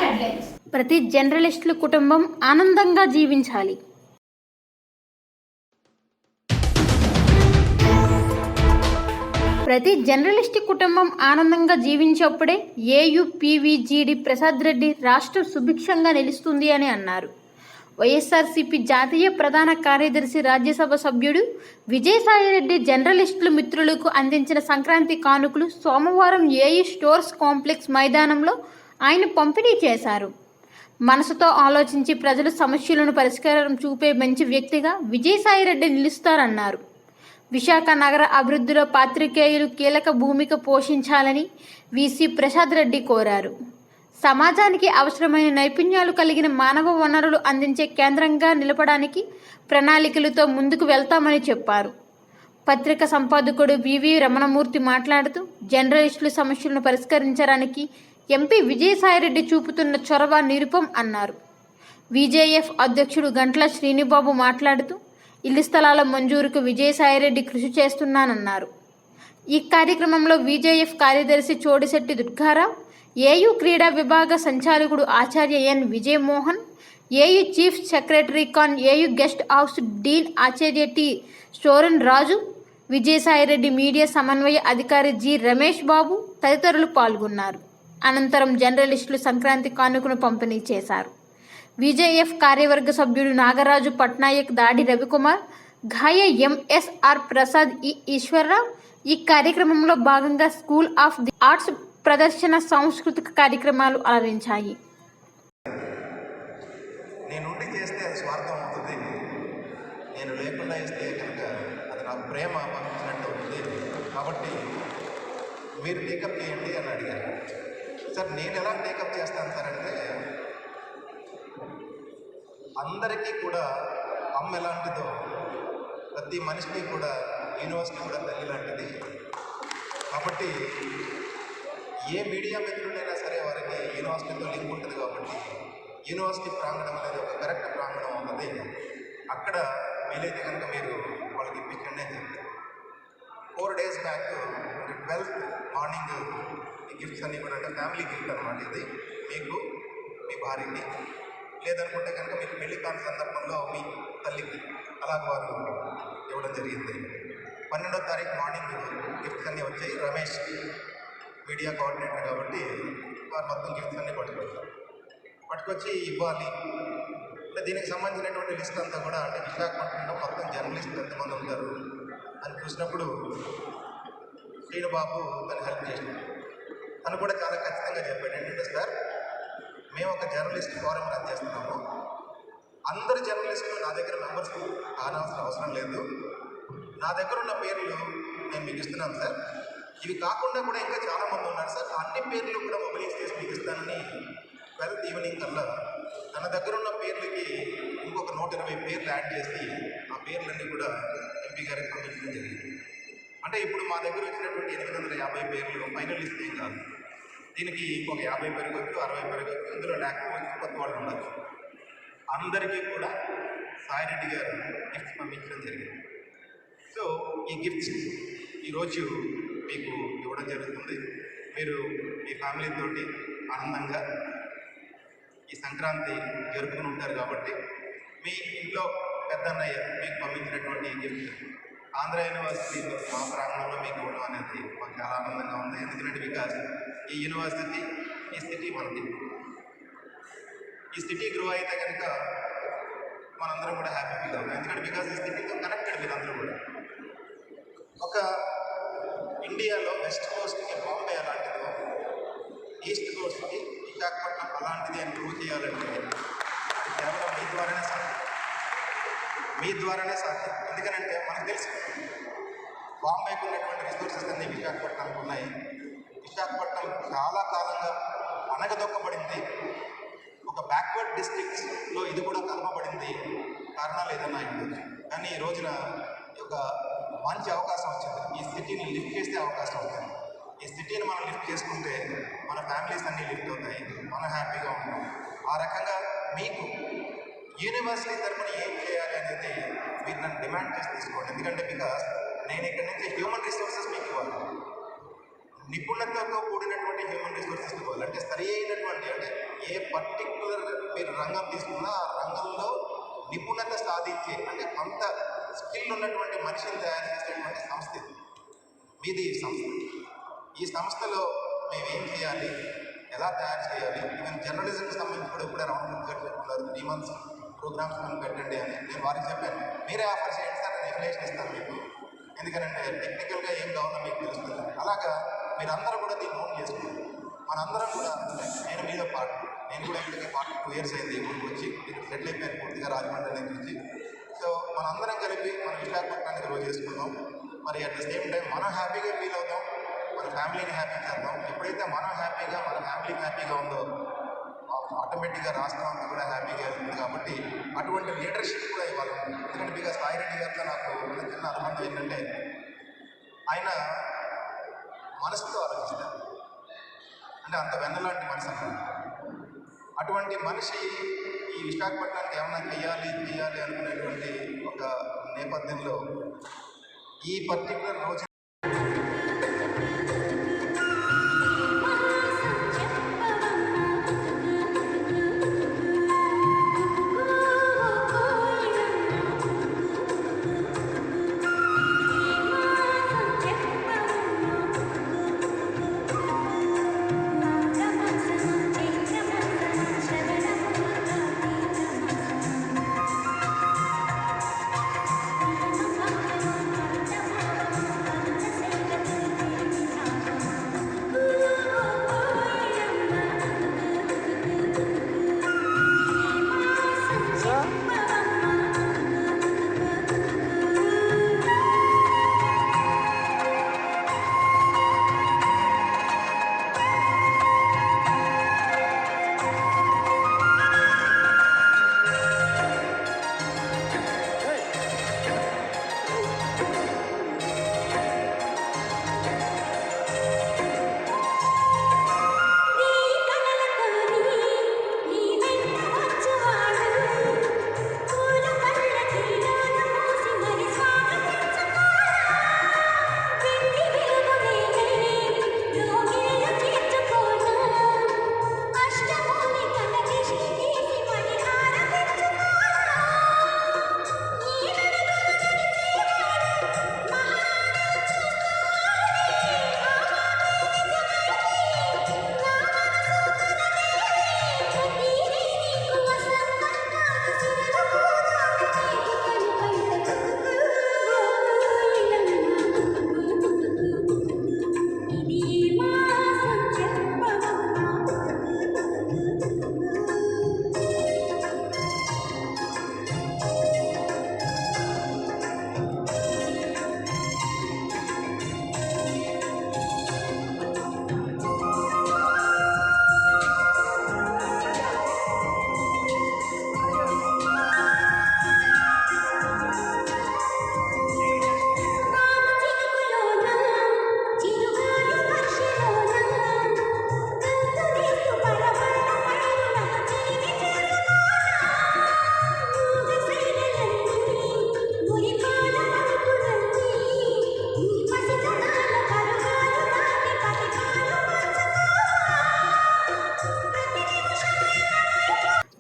Headlines. ప్రతి జర్నలిస్టుల కుటుంబం ఆనందంగా జీవించాలి. ప్రతి జర్నలిస్టు కుటుంబం ఆనందంగా జీవించేప్పుడే ఏయుపీవీజీడీ ప్రసాద్ రెడ్డి రాష్ట్రం సుభిక్షంగా నిలుస్తుంది అని అన్నారు. వైఎస్ఆర్సీపీ జాతీయ ప్రధాన కార్యదర్శి, రాజ్యసభ సభ్యుడు విజయసాయిరెడ్డి జర్నలిస్టులు మిత్రులకు అందించిన సంక్రాంతి కానుకలు సోమవారం ఏయూ స్టోర్స్ కాంప్లెక్స్ మైదానంలో ఆయన పంపిణీ చేశారు. మనసుతో ఆలోచించి ప్రజల సమస్యలను పరిష్కారం చూపే మంచి వ్యక్తిగా విజయసాయిరెడ్డి నిలుస్తారన్నారు. విశాఖ నగర అభివృద్ధిలో పాత్రికేయులు కీలక భూమిక పోషించాలని వీసీ ప్రసాద్ రెడ్డి కోరారు. సమాజానికి అవసరమైన నైపుణ్యాలు కలిగిన మానవ వనరులు అందించే కేంద్రంగా నిలపడానికి ప్రణాళికలతో ముందుకు వెళ్తామని చెప్పారు. పత్రిక సంపాదకుడు వివి రమణమూర్తి మాట్లాడుతూ, జర్నలిస్టుల సమస్యలను పరిష్కరించడానికి ఎంపీ విజయసాయిరెడ్డి చూపుతున్న చొరవ నిరుపం అన్నారు. విజేఎఫ్ అధ్యక్షుడు గంట్ల శ్రీనిబాబు మాట్లాడుతూ, ఇళ్ల స్థలాల మంజూరుకు విజయసాయిరెడ్డి కృషి చేస్తున్నానన్నారు. ఈ కార్యక్రమంలో విజేఎఫ్ కార్యదర్శి చోడిశెట్టి దుర్గారావు, ఏయూ క్రీడా విభాగ సంచాలకుడు ఆచార్య ఎన్ విజయమోహన్, ఏయూ చీఫ్ సెక్రటరీ కాన్ ఏయూ గెస్ట్ హౌస్ డీన్ ఆచార్య టి సోరన్ రాజు, విజయసాయిరెడ్డి మీడియా సమన్వయ అధికారి జి రమేష్ బాబు తదితరులు పాల్గొన్నారు. అనంతరం జర్నలిస్టులు సంక్రాంతి కానుకను పంపిణీ చేశారు. విజేఎఫ్ కార్యవర్గ సభ్యుడు నాగరాజు పట్నాయక్, దాడి రవికుమార్, ఘాయ ఎంఎస్ఆర్ ప్రసాద్, ఈశ్వరరావు. ఈ కార్యక్రమంలో భాగంగా స్కూల్ ఆఫ్ ది ఆర్ట్స్ ప్రదర్శన, సాంస్కృతిక కార్యక్రమాలు అలరించాయి. నేనుండి చేస్తే అది స్వార్థం అవుతుంది, నేను లేకుండా ఇస్తే కనుక అది నాకు ప్రేమ పంపించినట్టు అవుతుంది, కాబట్టి మీరు టేకప్ చేయండి అని అడిగారు. సార్ నేను ఎలా టేకప్ చేస్తాను సార్ అంటే, అందరికీ కూడా అమ్మ ఎలాంటిదో ప్రతి మనిషికి కూడా యూనివర్సిటీ కూడా తల్లి లాంటిది. కాబట్టి ఏ మీడియా మిత్రులైనా సరే వారికి యూనివర్సిటీతో లింక్ ఉంటుంది. కాబట్టి యూనివర్సిటీ ప్రాంగణం అనేది ఒక కరెక్ట్ ప్రాంగణం అవుతుంది. అక్కడ వీలైతే కనుక మీరు వాళ్ళకి ఇప్పించండి అని చెప్తారు. 4 days బ్యాక్ 12th మార్నింగ్ ఈ గిఫ్ట్స్ అన్నీ కూడా అంటే ఫ్యామిలీ గిఫ్ట్ అనమాట. ఇది మీకు, మీ భార్యకి, లేదనుకుంటే కనుక మీకు పెళ్లి కాని సందర్భంలో మీ తల్లికి అలాగ వారు ఇవ్వడం జరిగింది. 12వ తారీఖు మార్నింగ్ గిఫ్ట్స్ అన్నీ వచ్చాయి. రమేష్ మీడియా కోఆర్డినేటర్ కాబట్టి వారు మొత్తం గిఫ్ట్స్ అన్నీ పట్టుకొచ్చి ఇవ్వాలి. అంటే దీనికి సంబంధించినటువంటి లిస్ట్ అంతా కూడా అంటే విశాఖపట్నంలో మొత్తం జర్నలిస్టులు ఎంతమంది ఉంటారు అని చూసినప్పుడు శ్రీనుబాబు తను హెల్ప్ చేసినాడు. తను కూడా చాలా ఖచ్చితంగా చెప్పాడు ఏంటంటే, సార్ మేము ఒక జర్నలిస్ట్ ఫోరం రన్ చేస్తున్నాము, అందరు జర్నలిస్టులు నా దగ్గర మెంబర్స్ కావాల్సిన అవసరం లేదు, నా దగ్గర ఉన్న పేర్లు నేను మీకు ఇస్తున్నాను సార్, ఇవి కాకుండా కూడా ఇంకా చాలామంది ఉన్నారు సార్, అన్ని పేర్లు కూడా మొబైలైజ్ చేసి మీకు ఇస్తానని 12th ఈవినింగ్ కల్లా తన దగ్గర ఉన్న పేర్లకి ఇంకొక 120 పేర్లు యాడ్ చేసి ఆ పేర్లన్నీ కూడా ఎంపీ గారికి పంపించడం జరిగింది. అంటే ఇప్పుడు మా దగ్గర వచ్చినటువంటి 850 పేర్లు ఫైనల్ లిస్ట్ ఏం కాదు. దీనికి ఇంకొక 50 పెరగచ్చు, 60 పెరగచ్చు, ఇందులో లేకపోతే కొత్త వాళ్ళు ఉండొచ్చు. అందరికీ కూడా సాయిరెడ్డి గారు గిఫ్ట్స్ పంపించడం జరిగింది. సో ఈ గిఫ్ట్స్ ఈరోజు మీకు ఇవ్వడం జరుగుతుంది. మీరు మీ ఫ్యామిలీతోటి ఆనందంగా ఈ సంక్రాంతి జరుపుకుని ఉంటారు. కాబట్టి మీ ఇంట్లో పెద్దన్నయ్య మీకు పంపించినటువంటి గిఫ్ట్ ఆంధ్ర యూనివర్సిటీలో మా ప్రాంగణంలో మీకు ఇవ్వడం అనేది మాకు చాలా ఆనందంగా ఉంది. ఎందుకంటే బికాజ్ ఈ యూనివర్సిటీ, ఈ సిటీ మనది. ఈ సిటీ గ్రో అయితే కనుక మనందరం కూడా హ్యాపీ ఫీల్ అవుతాం. ఎందుకంటే బికాజ్ ఈ సిటీతో కనెక్టెడ్ మీరందరూ కూడా. ఒక ఇండియాలో వెస్ట్ కోస్ట్కి బాంబే అలాంటిదో, ఈస్ట్ కోస్ట్కి విశాఖపట్నం అలాంటిది అని ప్రూవ్ చేయాలంటే కేవలం మీ ద్వారానే సాధ్యం. మీ ద్వారానే సాధ్యం. ఎందుకనంటే మనకు తెలుసు బాంబేకి ఉన్నటువంటి రిసోర్సెస్ అన్నీ విశాఖపట్నానికి ఉన్నాయి. విశాఖపట్నం చాలా కాలంగా అణగదొక్కబడింది. ఒక బ్యాక్వర్డ్ డిస్ట్రిక్ట్స్లో ఇది కూడా కలపబడింది. కారణాలు ఏదన్నా ఉండొచ్చు. కానీ ఈ రోజున ఒక మంచి అవకాశం వచ్చింది. ఈ సిటీని లిఫ్ట్ చేసే అవకాశం వచ్చింది. ఈ సిటీని మనం లిఫ్ట్ చేసుకుంటే మన ఫ్యామిలీస్ అన్నీ లిఫ్ట్ అవుతాయి, మనం హ్యాపీగా ఉంటాం. ఆ రకంగా మీకు యూనివర్సిటీ తరఫున ఏం చేయాలి అనేది మీరు నన్ను డిమాండ్ చేసి తీసుకోండి. ఎందుకంటే బికాస్ నేను ఇక్కడ నుంచి హ్యూమన్ రిసోర్సెస్ మీకు ఇవ్వాలి, నిపుణతతో కూడినటువంటి హ్యూమన్ రిసోర్సెస్ ఇవ్వాలి. అంటే సరి అయినటువంటి అంటే ఏ పర్టికులర్ మీరు రంగం తీసుకున్నా ఆ రంగంలో నిపుణత సాధించే అంటే కొంత స్కిల్ ఉన్నటువంటి మనిషిని తయారు చేసేటువంటి సంస్థ ఇది. మీది ఈ సంస్థ. ఈ సంస్థలో మేము ఏం చేయాలి, ఎలా తయారు చేయాలి, ఈవెన్ జర్నలిజంకి సంబంధించి కూడా ఇప్పుడే రౌండ్ గారు చెప్పుకున్నారు 3 months ప్రోగ్రామ్స్ మనం పెట్టండి అని. నేను వారికి చెప్పాను, మీరే ఆఫర్ చేయండి సార్, నేను ఎఫిలియేషన్ ఇస్తాను మీకు, ఎందుకంటే టెక్నికల్గా ఏం కావాలో మీకు తెలుస్తుంది. అలాగా మీరందరూ కూడా దీన్ని నోట్ చేసుకోండి. మనందరం కూడా నేను మీతో పాటు, నేను కూడా ఇప్పటికే 2 years అయింది ఇక్కడికి వచ్చి, సెటిల్ అయిపోయాను పూర్తిగా రాజమండ్రి దగ్గర నుంచి. సో మనందరం కలిపి మనం విశాఖపట్నానికి రోజు చేసుకుందాం. మరి అట్ ద సేమ్ టైం మనం హ్యాపీగా ఫీల్ అవుతాం, మన ఫ్యామిలీని హ్యాపీ చేద్దాం. ఎప్పుడైతే మనం హ్యాపీగా మన ఫ్యామిలీ హ్యాపీగా ఉందో ఆటోమేటిక్గా రాష్ట్రం అంతా కూడా హ్యాపీగా ఉంది. కాబట్టి అటువంటి లీడర్షిప్ కూడా ఇవ్వాలి. ఎందుకంటే బికాస్ సాయి రెడ్డి గారితో నాకు ఉన్న చిన్న అనుబంధం ఏంటంటే ఆయన మనసుతో ఆలోచిస్తారు, అంటే అంత వెన్నలాంటి మనసు అన్నమాట. అటువంటి మనిషి ఈ విశాఖపట్నానికి ఏమైనా చేయాలి అనుకునేటువంటి ఒక నేపథ్యంలో ఈ పర్టికులర్ రోజు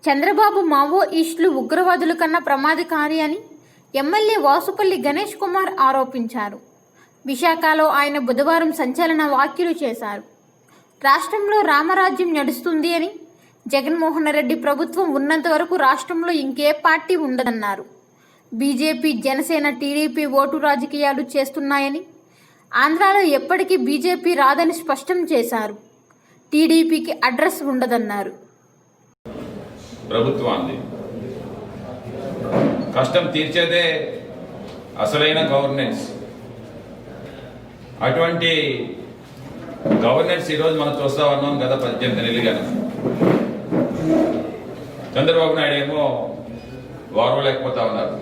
చంద్రబాబు మావోయిస్టులు ఉగ్రవాదుల కన్నా ప్రమాదకారి అని ఎమ్మెల్యే వాసుపల్లి గణేష్ కుమార్ ఆరోపించారు. విశాఖలో ఆయన బుధవారం సంచలన వ్యాఖ్యలు చేశారు. రాష్ట్రంలో రామరాజ్యం నడుస్తుంది అని, జగన్మోహన్ రెడ్డి ప్రభుత్వం ఉన్నంత వరకు రాష్ట్రంలో ఇంకే పార్టీ ఉండదన్నారు. బీజేపీ, జనసేన, టీడీపీ ఓటు రాజకీయాలు చేస్తున్నాయని, ఆంధ్రాలో ఎప్పటికీ బీజేపీ రాదని స్పష్టం చేశారు. టీడీపీకి అడ్రస్ ఉండదన్నారు. ప్రభుత్వాన్ని కష్టం తీర్చేదే అసలైన గవర్నెన్స్. అటువంటి గవర్నెన్స్ ఈరోజు మనం చూస్తా ఉన్నాం గత 18 నెలలుగా. చంద్రబాబు నాయుడు ఏమో వారవలేకపోతా ఉన్నారు.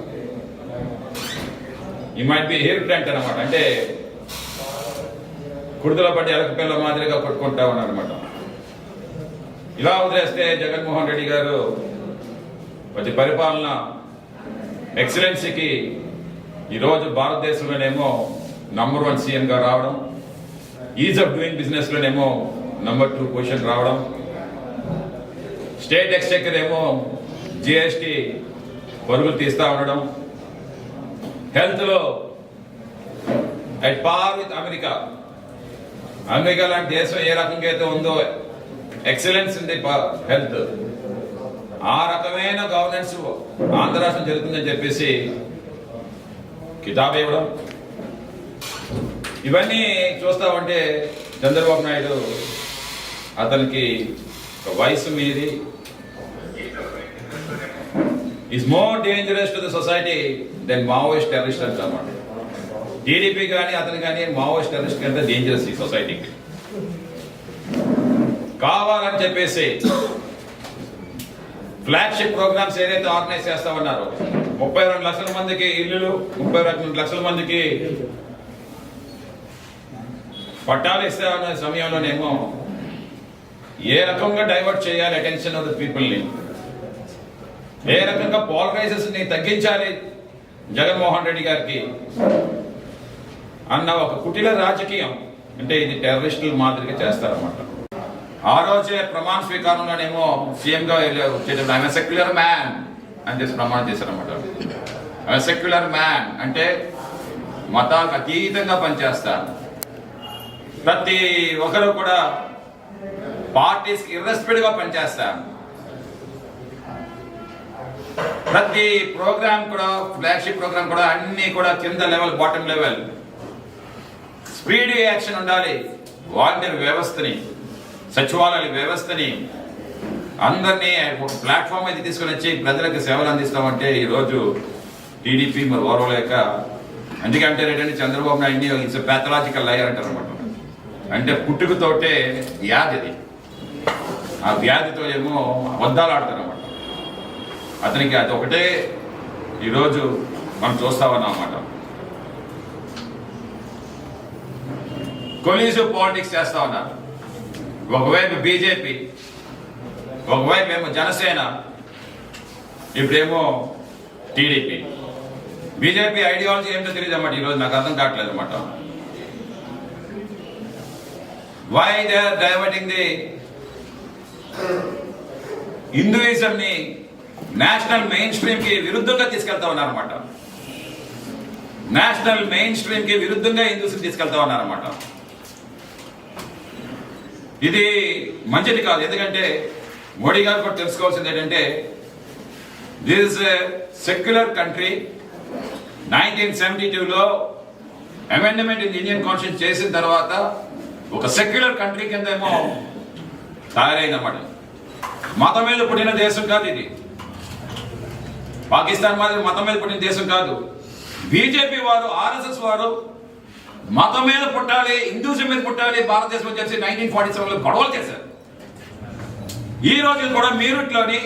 ఈ మైట్ బి ఇరిటెంట్ అనమాట, అంటే కుడుదల పట్టి ఎలక పిల్ల మాదిరిగా కొట్టుకుంటా ఉన్నారనమాట. ఇలా వదిలేస్తే జగన్మోహన్ రెడ్డి గారు ప్రతి పరిపాలన ఎక్సలెన్సీకి ఈరోజు భారతదేశంలోనేమో నంబర్ 1 సీఎంగా రావడం, ఈజ్ ఆఫ్ డూయింగ్ బిజినెస్లోనేమో నంబర్ 2 పొజిషన్ రావడం, స్టేట్ ఎక్స్చెక్కర్ ఏమో జిఎస్టీ పరుగులు తీస్తా ఉండడం, హెల్త్లో at par with America. America లాంటి దేశం ఏ రకంగా అయితే ఉందో ఎక్సలెన్స్ ఇన్ ది హెల్త్, ఆ రకమైన గవర్నెన్స్ ఆంధ్ర రాష్ట్రం జరుగుతుందని చెప్పేసి కితాబ్ ఇవ్వడం, ఇవన్నీ చూస్తా ఉంటే చంద్రబాబు నాయుడు అతనికి ఒక వయసు మీది is more dangerous to the society than Maoist terrorist అంటామాట. టీడీపీ కానీ అతను కానీ మావోయిస్ట్ టెర్రరిస్ట్ కంటే డేంజరస్ ఈ సొసైటీకి. కావాలని చెప్పేసి ఫ్లాగ్షిప్ ప్రోగ్రామ్స్ ఏదైతే ఆర్గనైజ్ చేస్తామన్నారో 32 లక్షల మందికి ఇల్లులు, 32 లక్షల మందికి పట్టాలు ఇస్తామన్న సమయంలోనేమో ఏ రకంగా డైవర్ట్ చేయాలి అటెన్షన్ ఆఫ్ ద పీపుల్ని, ఏ రకంగా పోలరైజెస్ ని తగ్గించాలి జగన్మోహన్ రెడ్డి గారికి అన్న ఒక కుటిల రాజకీయం, అంటే ఇది టెర్రరిస్టుల మాదిరిగా చేస్తారన్నమాట. ఆ రోజే ప్రమాణ స్వీకారంలోనేమో సీఎంగా వచ్చేటప్పుడు ఐఎమ్ సెక్యులర్ మ్యాన్ అని చెప్పి ప్రమాణం చేశారన్నమాట. ఐఎమ్ సెక్యులర్ మ్యాన్ అంటే మతాలకు అతీతంగా పనిచేస్తాను, ప్రతి ఒక్కరు కూడా పార్టీస్కి ఇర్రెస్పెక్టివ్ గా పనిచేస్తాను, ప్రతి ప్రోగ్రామ్ కూడా ఫ్లాగ్షిప్ ప్రోగ్రామ్ కూడా అన్ని కూడా కింద level bottom level speed action ఉండాలి. వాలంటీర్ వ్యవస్థని, సచివాలయ వ్యవస్థని అందరినీ ఒక ప్లాట్ఫామ్ అయితే తీసుకుని వచ్చి ప్రజలకు సేవలు అందిస్తామంటే ఈరోజు టీడీపీ మరి ఓర్వలేక, ఎందుకంటే ఏంటంటే చంద్రబాబు నాయుడిని ఇట్స్ ప్యాథలాజికల్ లయర్ అంటారు అనమాట. అంటే పుట్టుకతోటే వ్యాధిది, ఆ వ్యాధితో ఏమో అబద్ధాలు ఆడతారు అనమాట. అతనికి అది ఒకటే ఈరోజు మనం చూస్తా ఉన్నాం అన్నమాట. కొలీజివ్ పాలిటిక్స్ చేస్తా ఉన్నారు. ఒకవైపు బీజేపీ, ఒకవైపు ఏమో జనసేన, ఇప్పుడేమో టీడీపీ. బీజేపీ ఐడియాలజీ ఏంటో తెలియదు అన్నమాట. ఈరోజు నాకు అర్థం కావట్లేదు అన్నమాట. Why they are diverting the Hinduism ని నేషనల్ మెయిన్ స్ట్రీమ్ కి విరుద్ధంగా తీసుకెళ్తా ఉన్నారన్నమాట. నేషనల్ మెయిన్ స్ట్రీమ్ కి విరుద్ధంగా హిందూస్ తీసుకెళ్తా ఉన్నారన్నమాట. ఇది మంచిది కాదు. ఎందుకంటే మోడీ గారు కూడా తెలుసుకోవాల్సింది ఏంటంటే this is a secular country. 1972లో అమెండ్మెంట్ ఇన్ ఇండియన్ కాన్స్టిట్యూషన్ చేసిన తర్వాత ఒక సెక్యులర్ కంట్రీ కింద ఏమో తయారైందన్నమాట. మతం మీద పుట్టిన దేశం కాదు ఇది. పాకిస్తాన్ మాదిరి మతం మీద పుట్టిన దేశం కాదు. బీజేపీ వారు, ఆర్ఎస్ఎస్ వారు మతం మీద పుట్టాలి, హిందూజం మీద పుట్టాలి భారతదేశంలో చేసి 1947లో గొడవలు చేశారు. ఈ రోజు కూడా మీరుట్లోని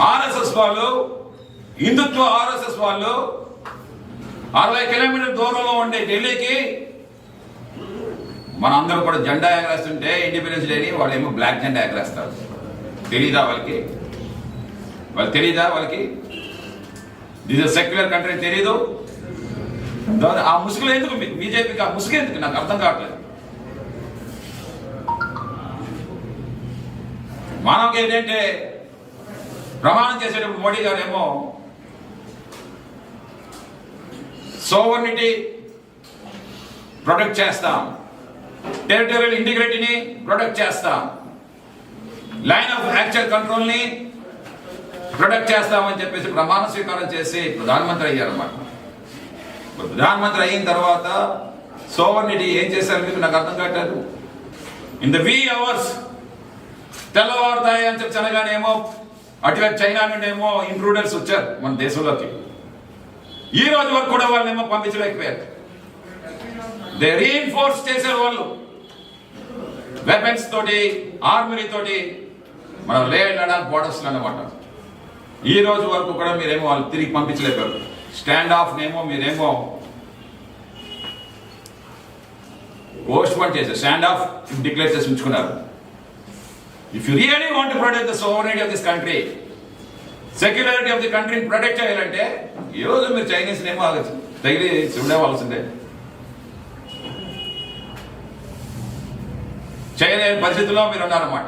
ఆర్ఎస్ఎస్ వాళ్ళు, హిందుత్వ ఆర్ఎస్ఎస్ వాళ్ళు 60 కిలోమీటర్ల దూరంలో ఉండే ఢిల్లీకి మన అందరూ కూడా జెండా ఎగరేస్తుంటే ఇండిపెండెన్స్ డేని వాళ్ళు ఏమో బ్లాక్ జెండా ఎగరేస్తారు. తెలీదా వాళ్ళకి? వాళ్ళు తెలీదా వాళ్ళకి? దిస్ ఇస్ సెక్యులర్ కంట్రీ తెలీదు. ఆ ముసుగులు ఎందుకు బీజేపీకి? ఆ ముసుగు ఎందుకు నాకు అర్థం కావట్లేదు. మనకి ఏంటంటే ప్రమాణం చేసేటప్పుడు మోడీ గారు ఏమో సోవర్నిటీ ప్రొటెక్ట్ చేస్తాం, టెరిటోరియల్ ఇంటిగ్రిటీని ప్రొటెక్ట్ చేస్తాం, లైన్ ఆఫ్ యాక్చువల్ కంట్రోల్ ని ప్రొటెక్ట్ చేస్తామని చెప్పేసి ప్రమాణ స్వీకారం చేసి ప్రధానమంత్రి అయ్యారన్నమాట. ప్రధానమంత్రి అయిన తర్వాత సోవర్నిటీ ఏం చేశారు మీకు నాకు అర్థం కావట్లేదు. ఇన్ ద వీ అవర్స్ తెల్లవారుతాయి అని చెప్పి అనగానేమో అటువైపు చైనా నుండి ఏమో ఇంట్రూడర్స్ వచ్చారు మన దేశంలోకి. ఈ రోజు వరకు కూడా వాళ్ళని ఏమో పంపించలేకపోయారు. దే రీఇన్ఫోర్స్ చేశారు వాళ్ళు వెపన్స్ తోటి, ఆర్మరీ తోటి మన లే లడాక్ బోర్డర్స్ అన్నమాట. ఈ రోజు వరకు కూడా మీరేమో వాళ్ళు తిరిగి పంపించలేకపోయారు. స్టాండ్ ఆఫ్ నేమో మీరేమో పోస్ట్ పోన్ చేశారు, స్టాండ్ ఆఫ్ డిక్లేర్ చేసి ఉంచుకున్నారు. If you really want to protect the sovereignty of this country, secularity of the కంట్రీని ప్రొటెక్ట్ చేయాలంటే ఈ రోజు మీరు చైనీస్ నేమో తగిలి ఉండేవాల్సిందే. చైనా పరిస్థితుల్లో మీరు ఉన్నారన్నమాట.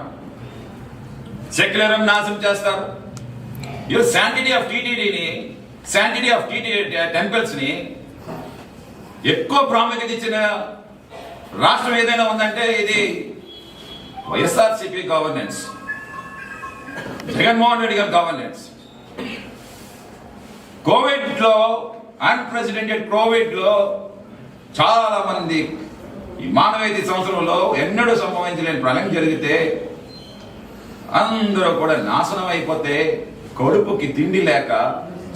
సెక్యులరం నాశనం చేస్తారు. ఈ శాంటిటీ ఆఫ్ టీటీడీని, శాంటిటీ ఆఫ్ టీటీడీ టెంపుల్స్ ని ఎక్కువ ప్రాముఖ్యత ఇచ్చిన రాష్ట్రం ఏదైనా ఉందంటే ఇది వైఎస్ఆర్సీపీ గవర్నెన్స్, జగన్మోహన్ రెడ్డి గారి గవర్నెన్స్. కోవిడ్ లో, అన్ప్రెసిడెంటెడ్ కోవిడ్ లో చాలా మంది ఈ మానవీయ సంవత్సరంలో ఎన్నడూ సంభవించలేని ప్రళయం జరిగితే అందరూ కూడా నాశనం అయిపోతే కడుపుకి తిండి లేక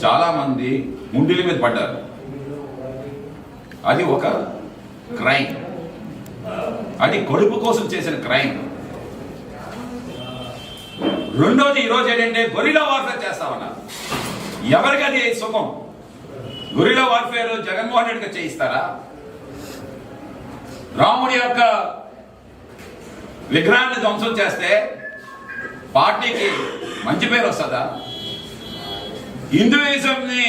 చాలా మంది ముండిల మీద పడ్డారు. అది ఒక క్రైమ్, అది కడుపు కోసం చేసిన క్రైమ్. రెండోది ఈరోజు ఏంటంటే గొరిల్లా వార్ఫేర్ చేస్తామన్నారు. ఎవరికి అది సుఖం? గొరిల్లా వార్ఫేర్ జగన్మోహన్ రెడ్డిగా చేయిస్తారా? రాముడి యొక్క విగ్రహాన్ని ధ్వంసం చేస్తే పార్టీకి మంచి పేరు వస్తుందా? హిందూయిజంని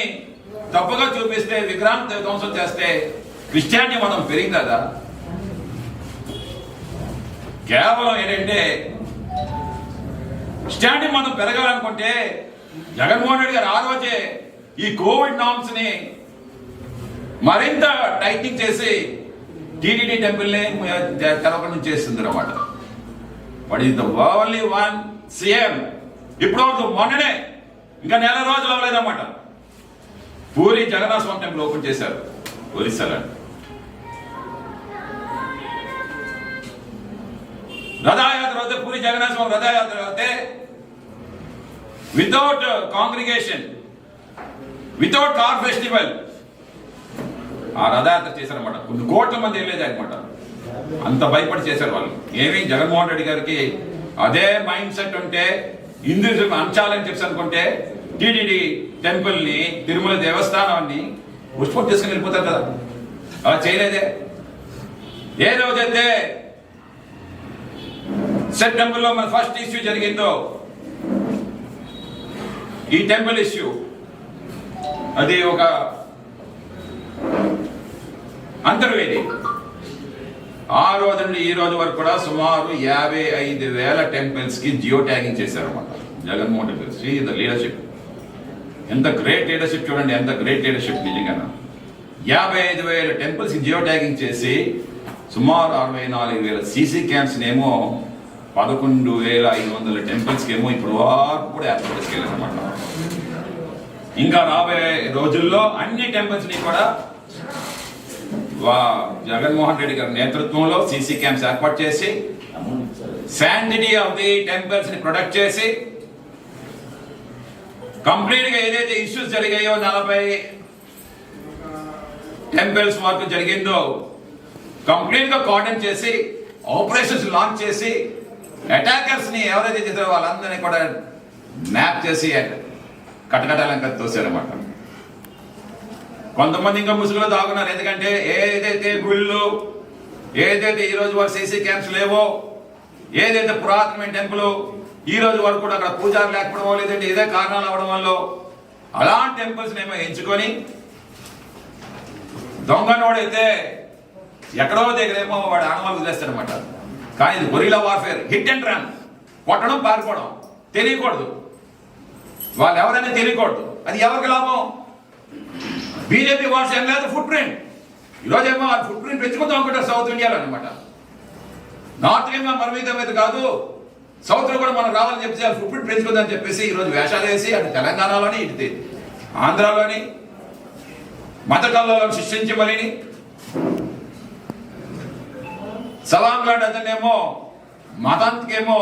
తప్పుగా చూపిస్తే, విగ్రహం ధ్వంసం చేస్తే క్రిస్టియానిటీ మతం పెరిగిందా? కేవలం ఏంటంటే క్రిస్టియానిటీ మతం పెరగాలనుకుంటే జగన్మోహన్ రెడ్డి గారు ఆ రోజే ఈ కోవిడ్ నామ్స్ ని మరింత టైటింగ్ చేసి టీటీడీ టెంపుల్ ని తెరవకుండా చేస్తుంది అన్నమాట. But is the only one CM ఇప్పుడు మొన్ననే, ఇంకా నెల రోజులు అవ్వలేదన్నమాట, పూరి జగన్నాథ స్వామి టెంపుల్ ఓపెన్ చేశారు ఒరిస్సాలో. రథయాత్ర అయితే, పూరి జగన్నాథ స్వామి రథయాత్ర అయితే without congregation, without car festival ఆ రథయాత్ర చేశారనమాట. కొన్ని కోట్ల మంది వెళ్ళేది అనమాట. అంత భయపడి చేశారు వాళ్ళు. ఏమి జగన్మోహన్ రెడ్డి గారికి అదే మైండ్ సెట్ ఉంటే, హిందూయిజం అంచాలని చెప్పి అనుకుంటే టీటీడీ టెంపుల్ ని, తిరుమల దేవస్థానాన్ని పుష్పం చేసుకుని వెళ్ళిపోతారు కదా. అలా చేయలేదే. ఏ రోజైతే సెప్టెంబర్ లో మన ఫస్ట్ ఇష్యూ జరిగిందో, ఈ టెంపుల్ ఇష్యూ, అది ఒక అంతర్వేది. ఆ రోజు నుండి ఈ రోజు వరకు కూడా సుమారు 55,000 టెంపుల్స్ కి జియో ట్యాగింగ్ చేశారన్నమాట జగన్మోహన్ రెడ్డి. ద లీడర్షిప్, ఎంత గ్రేట్ లీడర్షిప్ చూడండి, ఎంత గ్రేట్ లీడర్షిప్ నిజంగా. 55,000 టెంపుల్స్ కి జియో ట్యాగింగ్ చేసి సుమారు 64,000 సీసీ క్యామ్స్ నేమో 11,500 టెంపుల్స్ కి ఏమో ఇప్పుడు వరకు కూడా ఏర్పాటు చేసుకెళ్ళారన్నమాట. ఇంకా రాబోయే రోజుల్లో అన్ని టెంపుల్స్ ని కూడా జగన్మోహన్ రెడ్డి గారి నేతృత్వంలో సీసీ క్యామ్స్ ఏర్పాటు చేసి శాంటిటీ ఆఫ్ ది టెంపుల్స్ ని ప్రొటెక్ట్ చేసి, కంప్లీట్ గా ఏదైతే ఇష్యూస్ జరిగాయో 40 టెంపుల్స్ వరకు జరిగిందో కంప్లీట్ గా కోఆర్డినేట్ చేసి, ఆపరేషన్స్ లాంచ్ చేసి, అటాకర్స్ ని ఎవరైతే చేశారో వాళ్ళందరినీ కూడా మ్యాప్ చేసి కటకటాలంక తోసారన్నమాట. కొంతమంది ఇంకా ముసుగులో దాగున్నారు. ఎందుకంటే ఏదైతే గుళ్ళు, ఏదైతే ఈ రోజు వరకు సీసీ క్యాంప్స్ లేవో, ఏదైతే పురాతనమైన టెంపుల్ ఈ రోజు వరకు కూడా అక్కడ పూజారు లేకపోవడం, లేదంటే ఏదే కారణాలు అవడం వల్ల అలాంటి టెంపుల్స్ ఏమో ఎంచుకొని, దొంగనోడైతే ఎక్కడో దగ్గరేమో వాడు ఆనవాళ్ళు వదిలేస్తారనమాట. కానీ ఇది gorilla warfare, hit and run, కొట్టడం పారిపోవడం, తెలియకూడదు. వాళ్ళు ఎవరైనా తెలియకూడదు. అది ఎవరికి లాభం? బీజేపీ వాట్స్ ఏం లేదు ఫుట్ ప్రింట్. ఈరోజు ఏమో ఆ ఫుట్ ప్రింట్ పెంచుకుందాం అనుకుంటారు సౌత్ ఇండియాలో అనమాట. నార్త్ ఏమో పరిమితం అయితే కాదు, సౌత్ లో కూడా మనం రావాలని చెప్పేసి ఆ ఫుట్ ప్రింట్ పెంచుకుందాం చెప్పేసి ఈరోజు వేషాలు వేసి అటు తెలంగాణలోని, ఇటు ఆంధ్రాలోని మత కళలను సృష్టించమని సలాం లాంటి అతనేమో మతానికేమో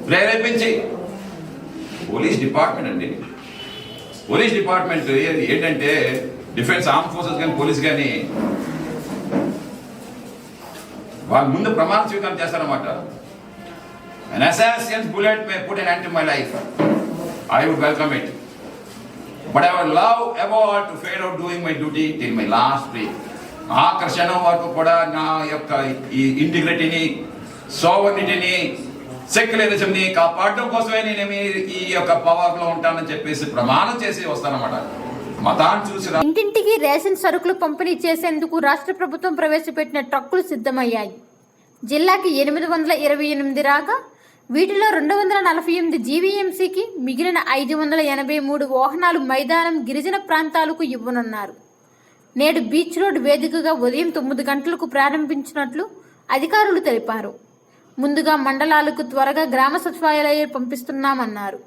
ప్రేరేపించి, పోలీస్ డిపార్ట్మెంట్ అండి, పోలీస్ డిపార్ట్మెంట్ ఏంటంటే డిఫెన్స్ ఆర్మ్ ఫోర్సెస్ కానీ పోలీస్ కానీ వాళ్ళ ముందు ప్రమాణ స్వీకారం చేస్తారన్నమాట. An assassin's bullet may put an end to my life. I would welcome it. But I would love ever to fade out doing my duty till my last breath. ఆ క్షణం వరకు కూడా నా యొక్క ఈ ఇంటిగ్రిటీని, సోవర్నిటీని, సెక్యులరిజంని కాపాడడం కోసమే నేను ఈ యొక్క పవర్ లో ఉంటానని చెప్పేసి ప్రమాణం చేసి వస్తానన్నమాట. మతాన్ని చూసి ఇంటింటికి రేషన్ సరుకులు పంపిణీ చేసేందుకు రాష్ట్ర ప్రభుత్వం ప్రవేశపెట్టిన ట్రక్కులు సిద్ధమయ్యాయి. జిల్లాకి 828 రాగా వీటిలో 248 జీవీఎంసీకి, మిగిలిన 583 వాహనాలు మైదానం గిరిజన ప్రాంతాలకు ఇవ్వనున్నారు. నేడు బీచ్ రోడ్ వేదికగా ఉదయం 9 గంటలకు ప్రారంభించినట్లు అధికారులు తెలిపారు. ముందుగా మండలాలకు త్వరగా గ్రామ సచివాలయాలు పంపిస్తున్నామన్నారు.